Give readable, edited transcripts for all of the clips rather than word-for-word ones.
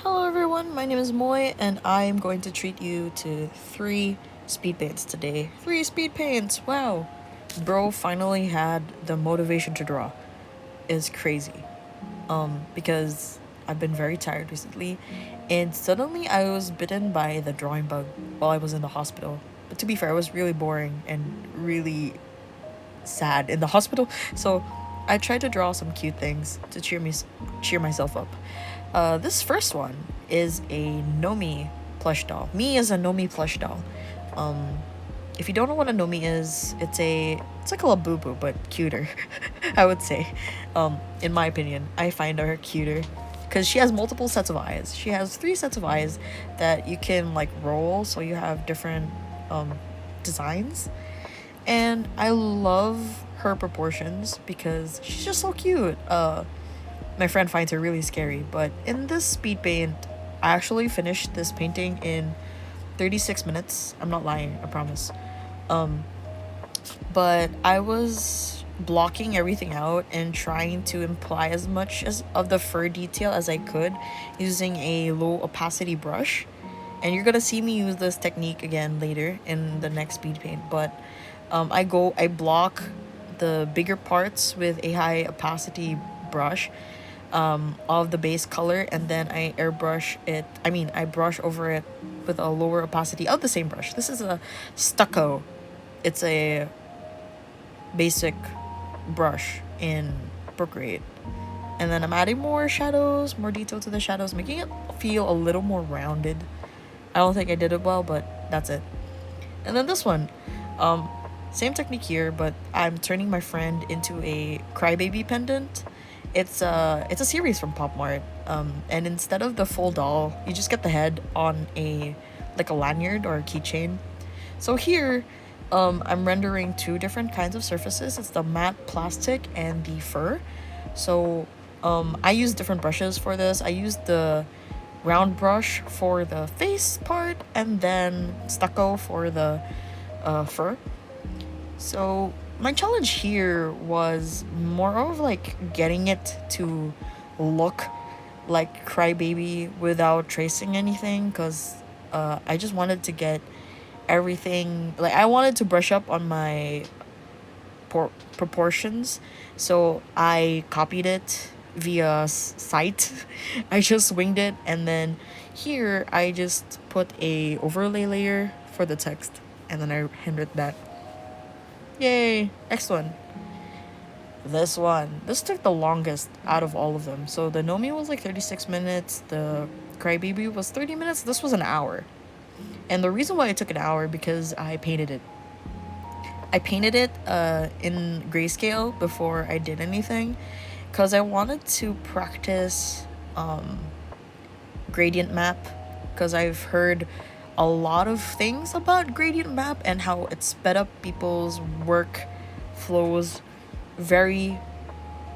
Hello everyone, my name is Moy and I am going to treat you to 3 speed paints today. 3 speed paints, wow! Bro finally had the motivation to draw. It's crazy. Because I've been very tired recently and suddenly I was bitten by the drawing bug while I was in the hospital. But to be fair, it was really boring and really sad in the hospital. So I tried to draw some cute things to cheer myself up. This first one is a Nomi plush doll. Me is a Nomi plush doll. Um, if you don't know what a Nomi is, it's like a Labubu but cuter. I would say, in my opinion, I find her cuter because she has multiple sets of eyes. She has 3 sets of eyes that you can like roll, so you have different um, designs, and I love her proportions because she's just so cute. My friend finds her really scary, but in this speed paint, I actually finished this painting in 36 minutes. I'm not lying, I promise. Um, but I was blocking everything out and trying to imply as much as of the fur detail as I could using a low opacity brush. And you're gonna see me use this technique again later in the next speed paint, but I block the bigger parts with a high opacity brush of the base color, and then I brush over it with a lower opacity of the same brush. This is a stucco. It's a basic brush in Procreate. And then I'm adding more shadows, more detail to the shadows, making it feel a little more rounded. I don't think I did it well, but that's it. And then this one, um, same technique here, but I'm turning my friend into a crybaby pendant. It's a series from Pop Mart, and instead of the full doll, you just get the head on a like a lanyard or a keychain. So here, I'm rendering 2 different kinds of surfaces. It's the matte plastic and the fur. So I use different brushes for this. I used the round brush for the face part, and then stucco for the fur. So my challenge here was more of like getting it to look like Crybaby without tracing anything, because I just wanted to get everything, like I wanted to brush up on my proportions, so I copied it via site. I just winged it, and then here I just put a overlay layer for the text, and then I rendered that. Yay! Next one. This one. This took the longest out of all of them. So the Nomi was like 36 minutes, the Crybaby was 30 minutes, this was an hour. And the reason why it took an hour because I painted it. I painted it in grayscale before I did anything because I wanted to practice gradient map, because I've heard a lot of things about gradient map and how it sped up people's work flows very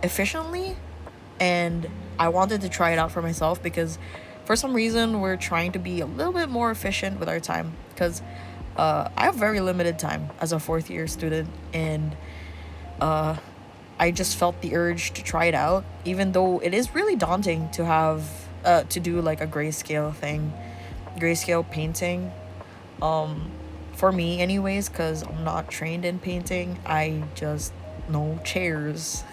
efficiently, and I wanted to try it out for myself because for some reason we're trying to be a little bit more efficient with our time, because I have very limited time as a 4th year student, and I just felt the urge to try it out, even though it is really daunting to have to do like a grayscale thing, grayscale painting. For me, anyways, because I'm not trained in painting, I just know chairs.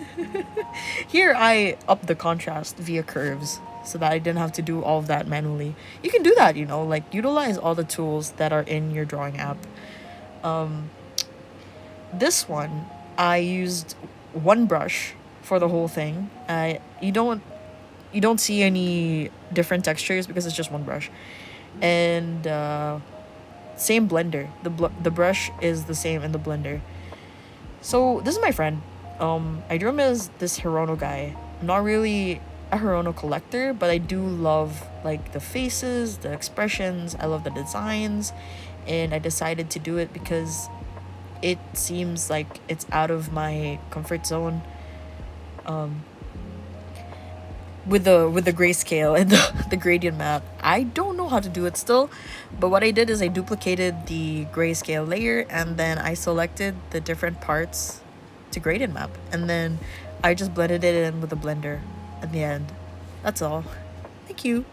Here, I upped the contrast via curves so that I didn't have to do all of that manually. You can do that, like utilize all the tools that are in your drawing app. This one, I used one brush for the whole thing. You don't see any different textures because it's just one brush, and same blender. The brush is the same in the blender. So this is my friend. I drew him as this Hirono guy. I'm not really a Hirono collector, but I do love like the faces, the expressions. I love the designs, and I decided to do it because it seems like it's out of my comfort zone. Um, with the grayscale and the gradient map. I don't know how to do it still, but what I did is I duplicated the grayscale layer, and then I selected the different parts to gradient map, and then I just blended it in with a blender at the end. That's all. Thank you.